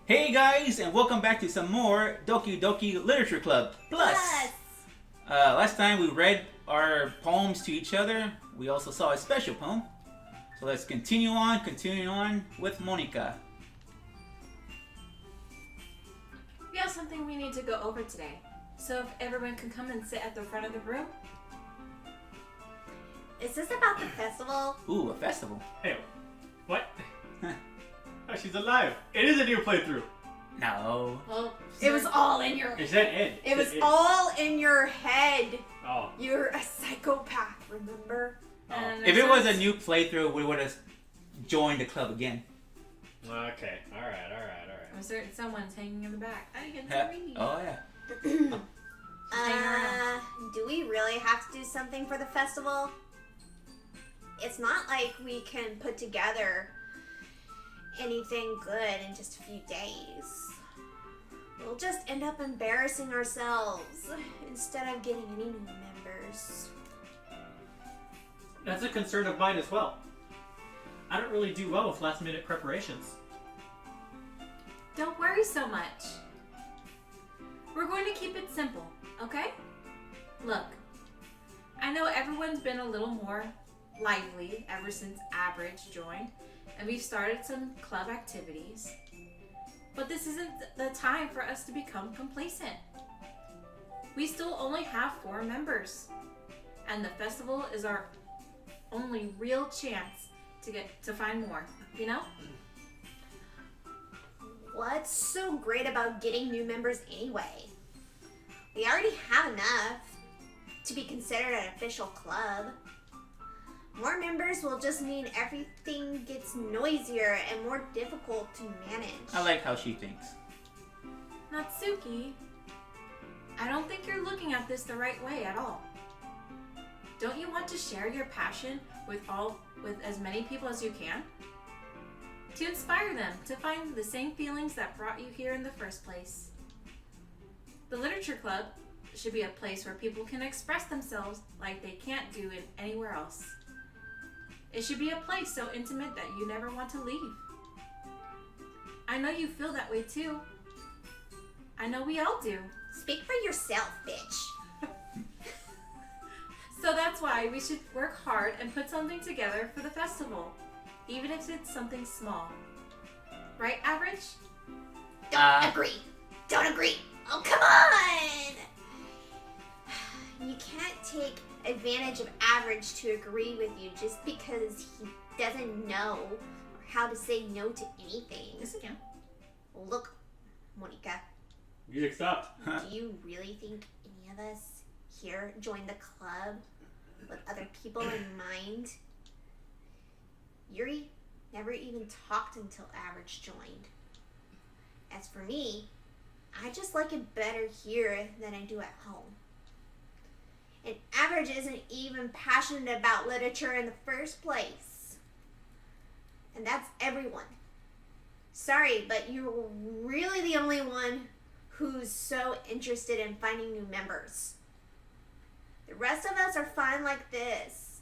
Hey guys, and welcome back to some more Doki Doki Literature Club Plus. Last time we read our poems to each other. We also saw a special poem. So let's continue on with Monica. We have something we need to go over today. So if everyone can come and sit at the front of the room. Is this about the festival? Ooh, a festival. Hey, what? Oh, she's alive. It is a new playthrough. No. Well, it was all in your Is that it? It was all in your head. Oh. You're a psychopath, remember? And If it there's was a new playthrough, we would have joined the club again. Okay. All right. a certain someone's hanging in the back. I get Yeah. to read. Oh yeah. Hang around. Do we really have to do something for the festival? It's not like we can put together anything good in just a few days. We'll just end up embarrassing ourselves instead of getting any new members. That's a concern of mine as well. I don't really do well with last-minute preparations. Don't worry so much. We're going to keep it simple, okay? Look, I know everyone's been a little more lively ever since Average joined, and we've started some club activities. But this isn't the time for us to become complacent. We still only have 4 members, and the festival is our only real chance to find more, you know? What's so great about getting new members anyway? We already have enough to be considered an official club. More members will just mean everything gets noisier and more difficult to manage. I like how she thinks. Natsuki, I don't think you're looking at this the right way at all. Don't you want to share your passion with as many people as you can? To inspire them to find the same feelings that brought you here in the first place. The Literature Club should be a place where people can express themselves like they can't do it anywhere else. It should be a place so intimate that you never want to leave. I know you feel that way too. I know we all do. Speak for yourself, bitch. So that's why we should work hard and put something together for the festival, even if it's something small. Right, Average? Don't agree. Don't agree. Oh, come on! You can't take advantage of Average to agree with you just because he doesn't know how to say no to anything. Yes, I can. Look, Monica, Music stopped. do you really think any of us here join the club with other people in mind? Yuri never even talked until Average joined. As for me, I just like it better here than I do at home. And Average isn't even passionate about literature in the first place. And that's everyone. Sorry, but you're really the only one who's so interested in finding new members. The rest of us are fine like this.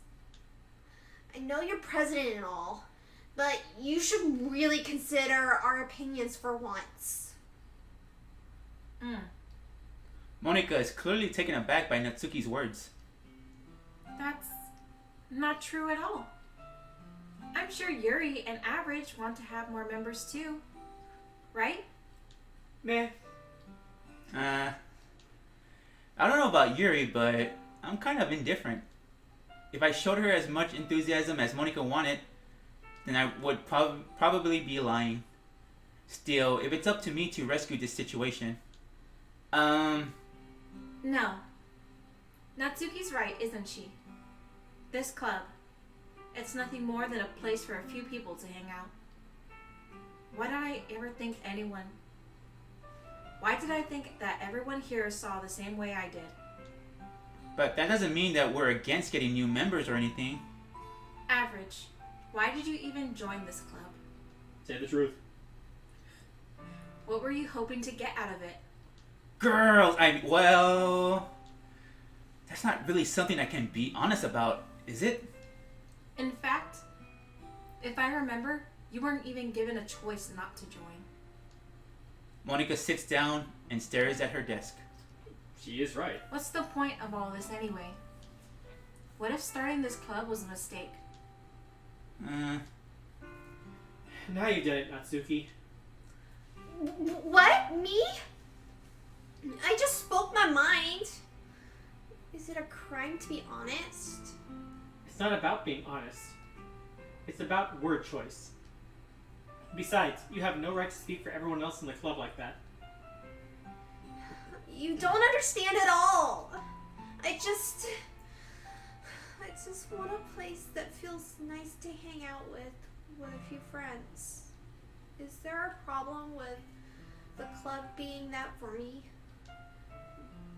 I know you're president and all, but you should really consider our opinions for once. Monica is clearly taken aback by Natsuki's words. That's not true at all. I'm sure Yuri and Average want to have more members too. Right? Meh. I don't know about Yuri, but I'm kind of indifferent. If I showed her as much enthusiasm as Monica wanted, then I would probably be lying. Still, if it's up to me to rescue this situation, No. Natsuki's right, isn't she? This club, it's nothing more than a place for a few people to hang out. Why did I think that everyone here saw the same way I did? But that doesn't mean that we're against getting new members or anything. Average, why did you even join this club? Say the truth. What were you hoping to get out of it? Girls, that's not really something I can be honest about, is it? In fact, if I remember, you weren't even given a choice not to join. Monica sits down and stares at her desk. She is right. What's the point of all this anyway? What if starting this club was a mistake? Now you did it, Natsuki. What? Me? I just spoke my mind. Is it a crime to be honest? It's not about being honest. It's about word choice. Besides, you have no right to speak for everyone else in the club like that. You don't understand at all. I just want a place that feels nice to hang out with a few friends. Is there a problem with the club being that for me?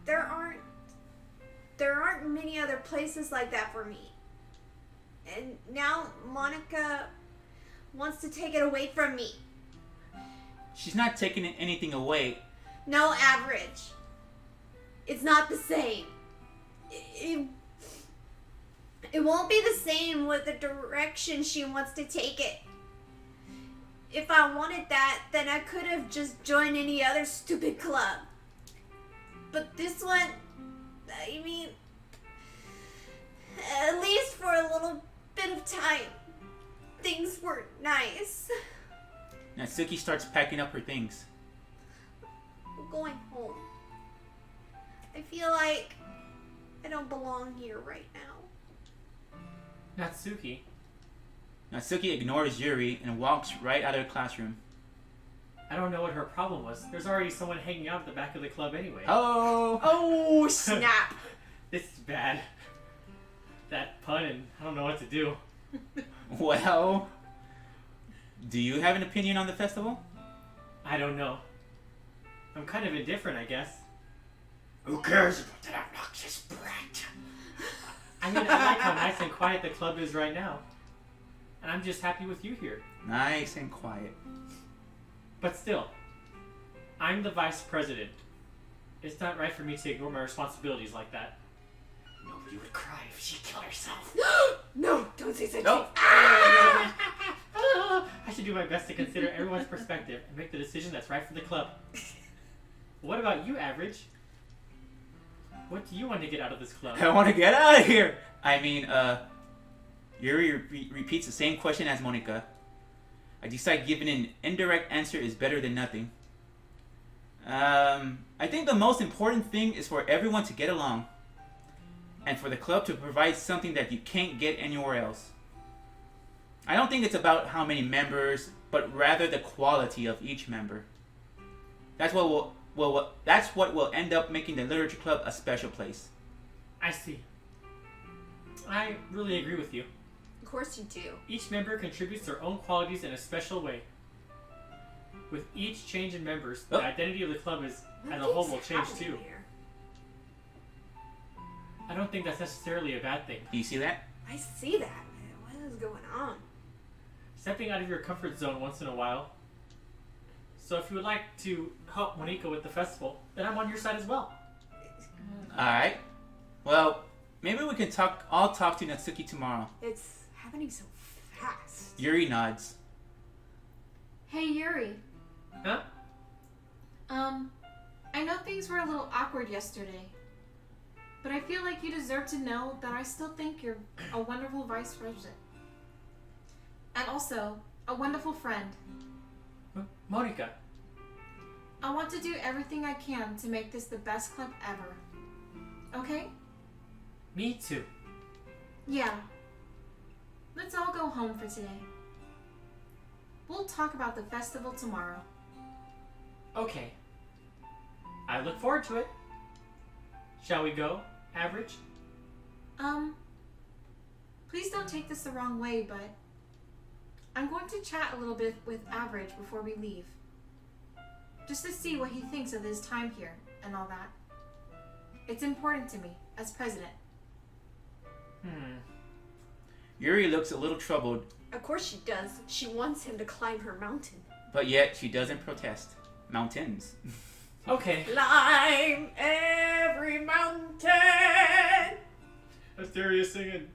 There aren't many other places like that for me. And now Monica wants to take it away from me. She's not taking anything away. No, Average. It's not the same. It won't be the same with the direction she wants to take it. If I wanted that, then I could have just joined any other stupid club. But this one, I mean, at least for a little bit of time, things were nice. Natsuki starts packing up her things. I'm going home. I feel like I don't belong here right now. Natsuki, Natsuki ignores Yuri and walks right out of the classroom. I don't know what her problem was. There's already someone hanging out at the back of the club anyway. Hello! Oh, snap. This is bad. That pun, and I don't know what to do. Well, do you have an opinion on the festival? I don't know. I'm kind of indifferent, I guess. Who cares about that obnoxious brat? I mean, I like how nice and quiet the club is right now. And I'm just happy with you here. Nice and quiet. But still, I'm the vice president. It's not right for me to ignore my responsibilities like that. Nobody would cry if she killed herself. No, don't say such Nope. I should do my best to consider everyone's perspective and make the decision that's right for the club. What about you, Average? What do you want to get out of this club? I want to get out of here! I mean, Yuri repeats the same question as Monica. I decide giving an indirect answer is better than nothing. I think the most important thing is for everyone to get along. And for the club to provide something that you can't get anywhere else. I don't think it's about how many members, but rather the quality of each member. That's what will end up making the literature club a special place. I see. I really agree with you. Of course you do. Each member contributes their own qualities in a special way. With each change in members, the identity of the club as a whole will change too. Here? I don't think that's necessarily a bad thing. Do you see that? I see that, man. What is going on? Stepping out of your comfort zone once in a while. So if you would like to help Monica with the festival, then I'm on your side as well. Alright. Well, maybe we can I'll talk to Natsuki tomorrow. It's happening so fast. Yuri nods. Hey, Yuri. Huh? I know things were a little awkward yesterday, but I feel like you deserve to know that I still think you're a wonderful vice president. And also, a wonderful friend. Monica. I want to do everything I can to make this the best club ever. Okay? Me too. Yeah. Let's all go home for today. We'll talk about the festival tomorrow. Okay. I look forward to it. Shall we go, Average? Please don't take this the wrong way, but I'm going to chat a little bit with Average before we leave. Just to see what he thinks of his time here and all that. It's important to me, as president. Yuri looks a little troubled, Of course she does. She wants him to climb her mountain. but yet she doesn't protest. Mountains. Okay. Climb every mountain. Mysterious singing.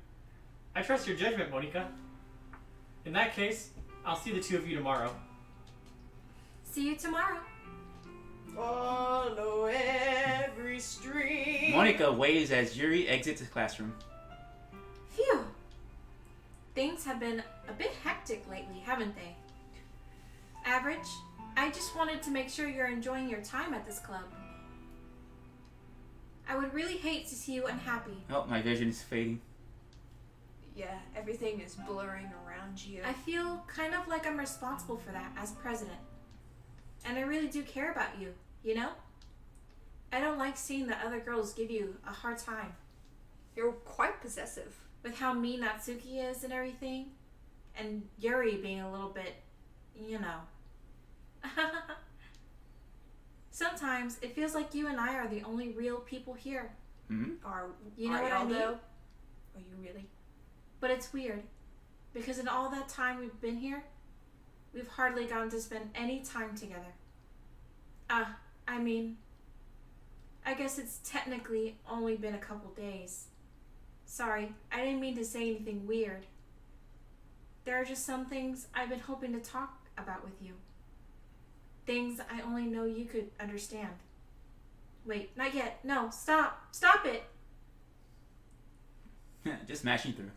I trust your judgment, Monica. In that case, I'll see the two of you tomorrow. See you tomorrow. Follow every stream. Monica waves as Yuri exits the classroom. Phew. Things have been a bit hectic lately, haven't they? Average, I just wanted to make sure you're enjoying your time at this club. I would really hate to see you unhappy. Oh, my vision is fading. Yeah, everything is blurring around you. I feel kind of like I'm responsible for that as president. And I really do care about you, you know? I don't like seeing the other girls give you a hard time. You're quite possessive. With how mean Natsuki is and everything. And Yuri being a little bit, you know. Sometimes it feels like you and I are the only real people here. Hmm? You know are what I y'all, mean? though? Are you really? But it's weird. Because in all that time we've been here, we've hardly gotten to spend any time together. I mean, I guess it's technically only been a couple days. Sorry, I didn't mean to say anything weird. There are just some things I've been hoping to talk about with you. Things I only know you could understand. Wait, not yet. No, stop. Stop it. Just mashing through.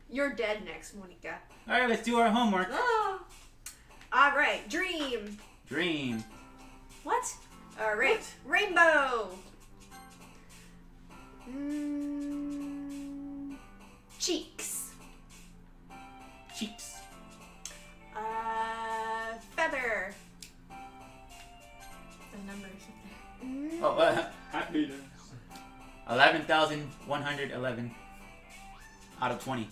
You're dead next, Monica. Alright, let's do our homework. Oh. All right, dream. Dream. What? All right, rainbow. Cheeks. Cheeks. Feather. The numbers up Oh, Happiness. 11,111 out of 20.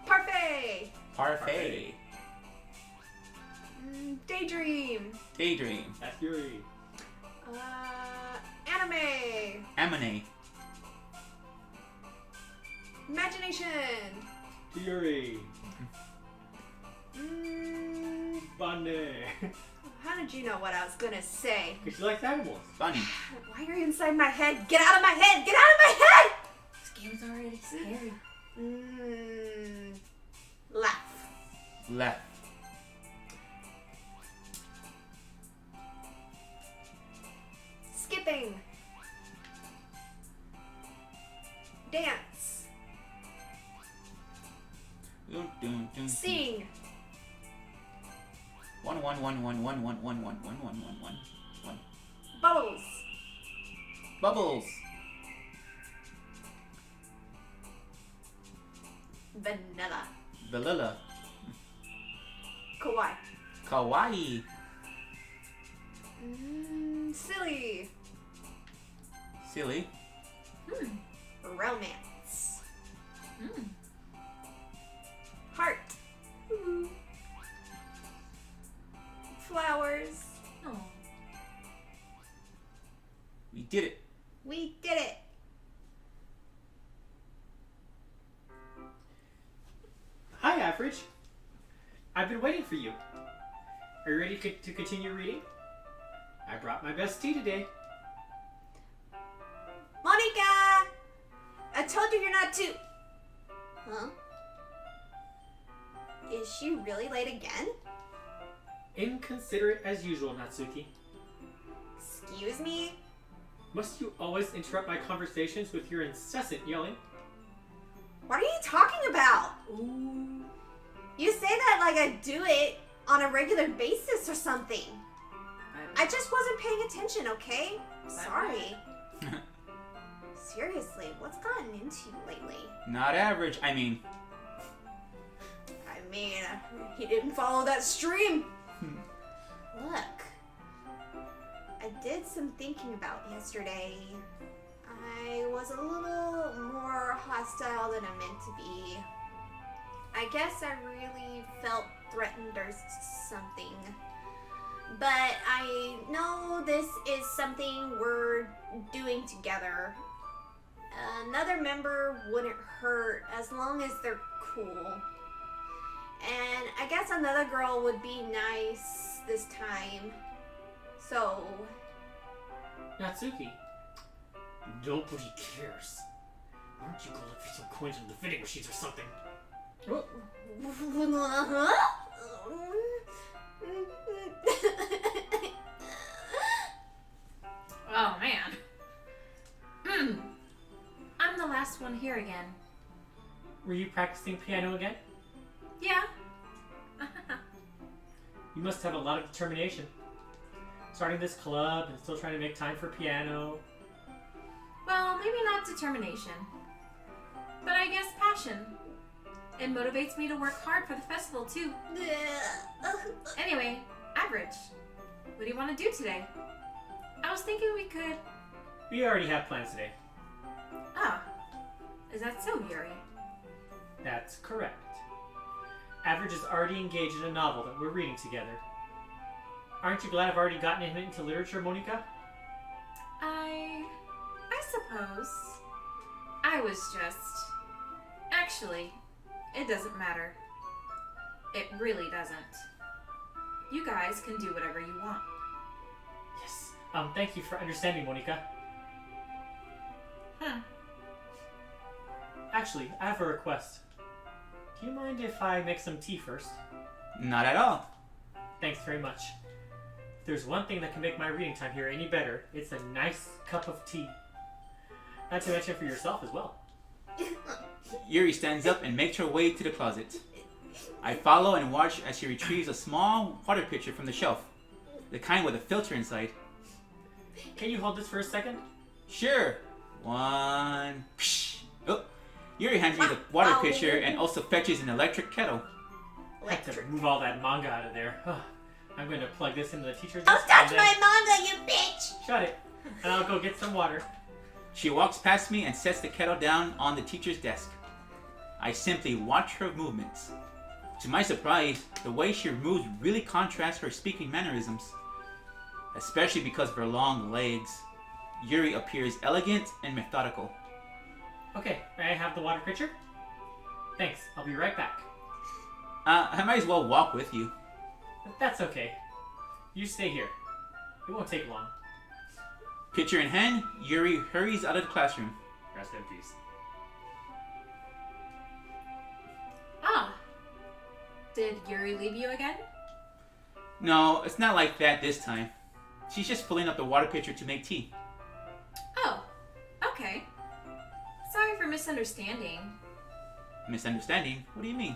Parfait. Parfait. Daydream. Daydream. That's Yuri. Anime. Amine. Imagination. Yuri. Bunny. How did you know what I was gonna say? Because she likes animals. Bunny. Why are you inside my head? Get out of my head! Get out of my head! This game's already scary. Laugh. Left. Skipping. Dance. Dun, dun, dun, Sing. 1 1 1 1 1 1 1 1 1 1 1 1 1. Bubbles. Bubbles. Vanilla. Vanilla. Kawaii. Kawaii. Silly. Silly. Romance. Heart. Flowers. Oh. We did it. We did it. Hi, Average. I've been waiting for you. Are you ready to continue reading? I brought my best tea today. Monica! I told you you're not too... Huh? Is she really late again? Inconsiderate as usual, Natsuki. Excuse me? Must you always interrupt my conversations with your incessant yelling? What are you talking about? Ooh. You say that like I do it on a regular basis or something. I just wasn't paying attention, okay? Sorry. Seriously, what's gotten into you lately? Not average. I mean, He didn't follow that stream. Look, I did some thinking about yesterday. I was a little more hostile than I meant to be. I guess I really felt threatened or something. But I know this is something we're doing together. Another member wouldn't hurt as long as they're cool. And I guess another girl would be nice this time. So... Natsuki, nobody cares. Why don't you go look for some coins in the vending machines or something? down here again. Were you practicing piano again? Yeah. You must have a lot of determination. Starting this club and still trying to make time for piano. Well, maybe not determination, but I guess passion. It motivates me to work hard for the festival too. Anyway, Average, what do you want to do today? I was thinking we could... We already have plans today. Ah, is that so, Yuri? That's correct. Average is already engaged in a novel that we're reading together. Aren't you glad I've already gotten him into literature, Monica? I suppose. I was just... Actually, it doesn't matter. It really doesn't. You guys can do whatever you want. Yes. Thank you for understanding, Monica. Actually, I have a request. Do you mind if I make some tea first? Not at all. Thanks very much. If there's one thing that can make my reading time here any better, it's a nice cup of tea. Not to mention for yourself as well. Yuri stands up and makes her way to the closet. I follow and watch as she retrieves a small water pitcher from the shelf. The kind with a filter inside. Can you hold this for a second? Sure. One. Psh. Oh. Yuri hands me the water pitcher and also fetches an electric kettle. I have to move all that manga out of there. I'm going to plug this into the teacher's Don't desk touch and my then... manga, you bitch! Shut it. And I'll go get some water. She walks past me and sets the kettle down on the teacher's desk. I simply watch her movements. To my surprise, the way she moves really contrasts her speaking mannerisms. Especially because of her long legs. Yuri appears elegant and methodical. Okay, may I have the water pitcher? Thanks, I'll be right back. I might as well walk with you. That's okay. You stay here. It won't take long. Pitcher in hand, Yuri hurries out of the classroom. Rest in peace. Ah. Did Yuri leave you again? No, it's not like that this time. She's just filling up the water pitcher to make tea. Oh, okay. Sorry for misunderstanding. Misunderstanding? What do you mean?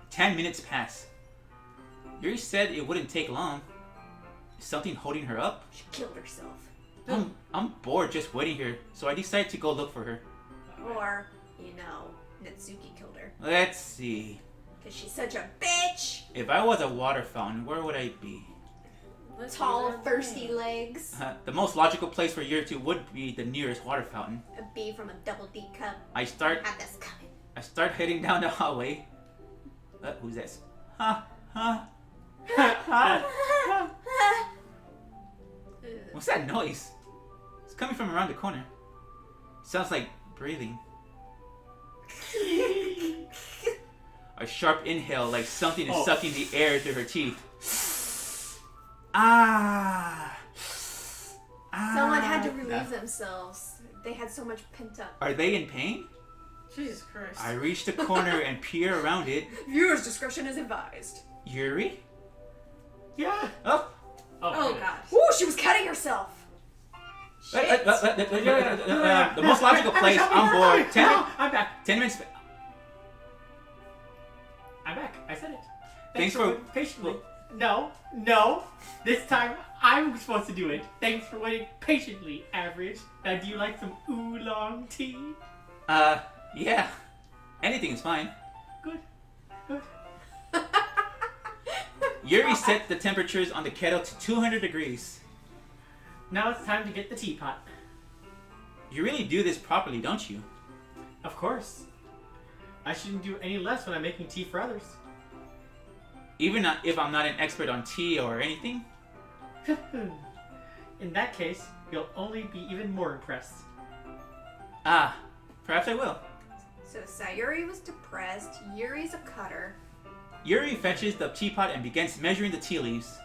10 minutes pass. Yuri said it wouldn't take long. Is something holding her up? She killed herself. I'm bored just waiting here, so I decide to go look for her. Or, Natsuki killed her. Let's see. Because she's such a bitch! If I was a water fountain, where would I be? Tall, thirsty legs. The most logical place for Yuri to would be the nearest water fountain. A bee from a double D cup. I start heading down the hallway. Who's this? What's that noise? It's coming from around the corner. Sounds like breathing. A sharp inhale, like something is sucking the air through her teeth. Someone had to relieve themselves. They had so much pent up. Are they in pain? Jesus Christ. I reach the corner and peer around it. Viewers' discretion is advised. Yuri? Yeah. Oh. Oh god. Ooh, she was cutting herself. Shit. The most logical place. I'm bored. I'm back. 10 minutes. I'm back. I said it. Thanks for waiting patiently. No. This time I'm supposed to do it. Thanks for waiting patiently, Average. Now, do you like some oolong tea? Yeah. Anything is fine. Good. Yuri set the temperatures on the kettle to 200 degrees. Now it's time to get the teapot. You really do this properly, don't you? Of course. I shouldn't do any less when I'm making tea for others. Even if I'm not an expert on tea or anything? In that case, you'll only be even more impressed. Perhaps I will. So Sayuri was depressed, Yuri's a cutter. Yuri fetches the teapot and begins measuring the tea leaves.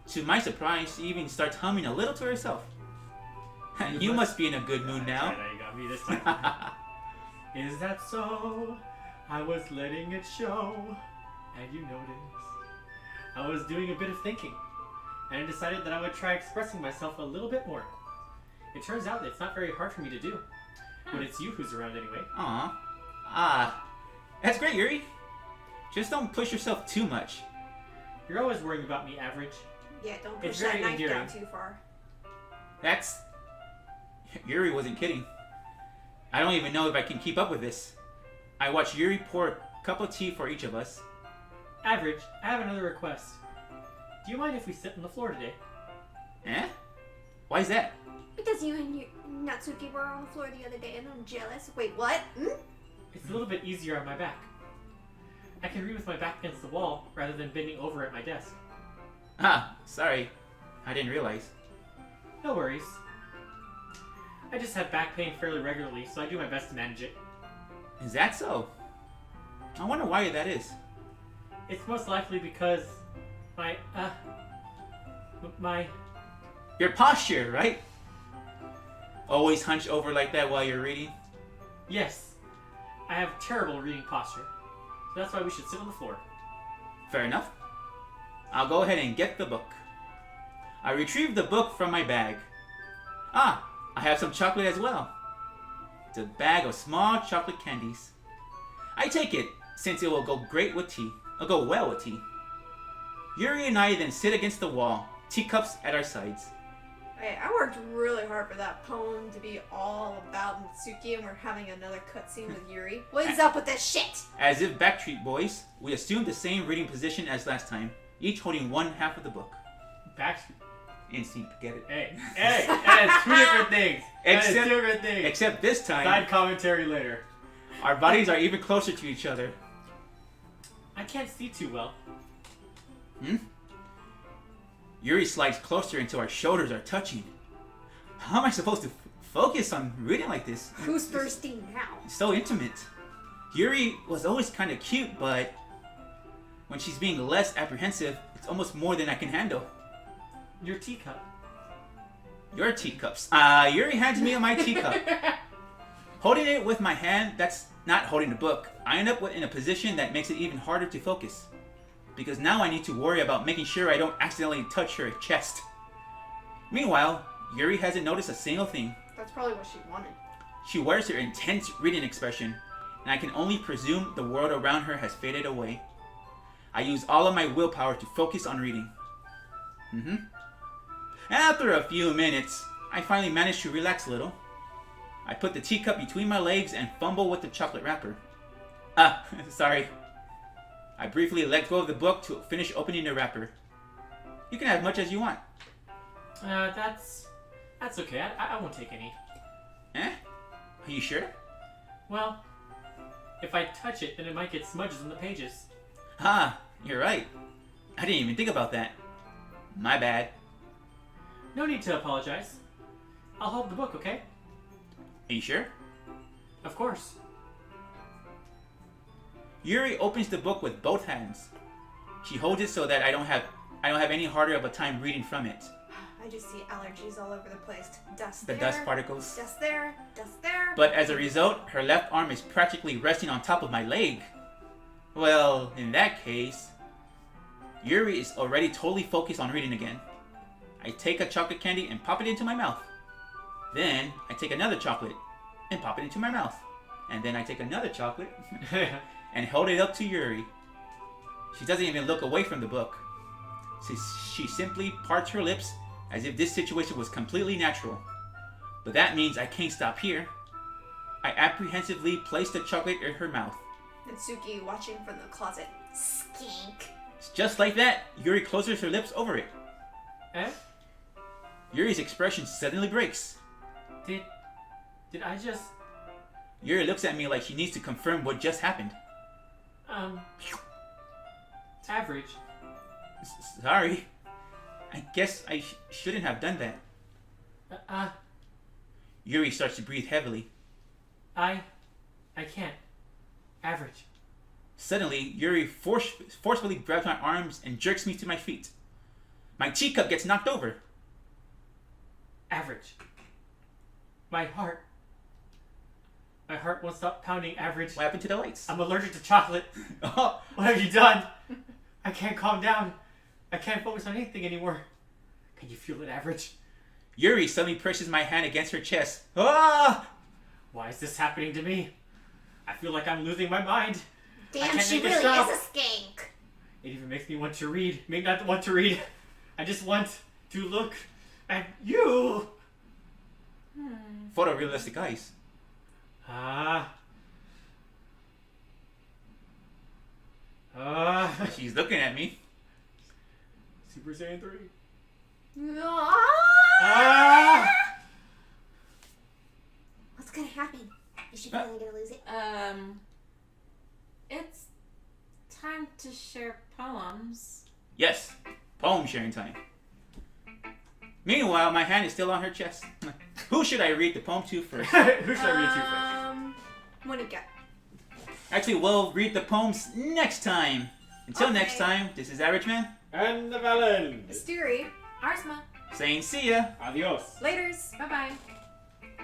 To my surprise, she even starts humming a little to herself. You must be in a good mood now. Right, you got me this time. Is that so? I was letting it show. And you noticed. I was doing a bit of thinking. And I decided that I would try expressing myself a little bit more. It turns out that it's not very hard for me to do. when it's you who's around anyway. Aw. Ah. That's great, Yuri. Just don't push yourself too much. You're always worrying about me, Average. Yeah, don't push It's that very knife endearing. down too far. That's... Yuri wasn't kidding. I don't even know if I can keep up with this. I watched Yuri pour a cup of tea for each of us. Average, I have another request. Do you mind if we sit on the floor today? Eh? Why is that? Because you and your Natsuki were on the floor the other day and I'm jealous. Wait, what? It's a little bit easier on my back. I can read with my back against the wall rather than bending over at my desk. Ah, sorry. I didn't realize. No worries. I just have back pain fairly regularly, so I do my best to manage it. Is that so? I wonder why that is. It's most likely because my Your posture, right? Always hunch over like that while you're reading? yes, I have terrible reading posture. So that's why we should sit on the floor. Fair enough. I'll go ahead and get the book. I retrieve the book from my bag. Ah, I have some chocolate as well. It's a bag of small chocolate candies. I take it, since it will go great with tea. It'll go well with tea. Yuri and I then sit against the wall, teacups at our sides. Hey, I worked really hard for that poem to be all about Natsuki, and we're having another cutscene with Yuri. What is up with this shit? As if Backstreet Boys, we assumed the same reading position as last time, each holding one half of the book. Backstreet. Instinct, get it? Hey, that's two different things. That is Except- two different things. Except this time, Side commentary later. our bodies are even closer to each other. I can't see too well. Yuri slides closer until our shoulders are touching. How am I supposed to focus on reading like this? Who's thirsty now? It's so intimate. Yuri was always kind of cute, but when she's being less apprehensive, it's almost more than I can handle. Your teacup. Your teacups. Yuri hands me my teacup. Holding it with my hand, that's not holding the book. I end up in a position that makes it even harder to focus. Because now I need to worry about making sure I don't accidentally touch her chest. Meanwhile, Yuri hasn't noticed a single thing. That's probably what she wanted. She wears her intense reading expression, and I can only presume the world around her has faded away. I use all of my willpower to focus on reading. After a few minutes, I finally manage to relax a little. I put the teacup between my legs and fumble with the chocolate wrapper. Sorry. I briefly let go of the book to finish opening the wrapper. You can have as much as you want. That's okay. I won't take any. Eh? Are you sure? Well, if I touch it, then it might get smudges on the pages. You're right. I didn't even think about that. My bad. No need to apologize. I'll hold the book, okay? Are you sure? Of course. Yuri opens the book with both hands. She holds it so that I don't have any harder of a time reading from it. I just see allergies all over the place. Dust The there, dust particles. Dust there, dust there. But as a result, her left arm is practically resting on top of my leg. Well, in that case, Yuri is already totally focused on reading again. I take a chocolate candy and pop it into my mouth. Then I take another chocolate and pop it into my mouth. And then I take another chocolate and hold it up to Yuri. She doesn't even look away from the book. She simply parts her lips as if this situation was completely natural. But that means I can't stop here. I apprehensively place the chocolate in her mouth. Natsuki watching from the closet. Skink. Just like that, Yuri closes her lips over it. Eh? Yuri's expression suddenly breaks. Did I just... Yuri looks at me like she needs to confirm what just happened. Average. Sorry. I guess I shouldn't have done that. Yuri starts to breathe heavily. I can't. Average. Suddenly, Yuri forcefully grabs my arms and jerks me to my feet. My teacup gets knocked over. Average. My heart won't stop pounding, Average. What happened to the lights? I'm allergic to chocolate. Oh, What have you done? I can't calm down. I can't focus on anything anymore. Can you feel it, Average? Yuri suddenly presses my hand against her chest. Ah! Why is this happening to me? I feel like I'm losing my mind. Damn, can't she make it really stop. is a skank. It even makes me want to read. Make not want to read. I just want to look at you. Photorealistic eyes. She's looking at me. Super Saiyan 3. What's gonna happen? Is she finally gonna lose it? It's time to share poems. Yes, poem sharing time. Meanwhile, my hand is still on her chest. Who should I read the poem to first? Who should I read to first? Monica. Actually, we'll read the poems next time. Until next Okay. time, this is Average Man And the Valen. Mystery. Arsma. saying see ya. Adios. Laters. Bye bye.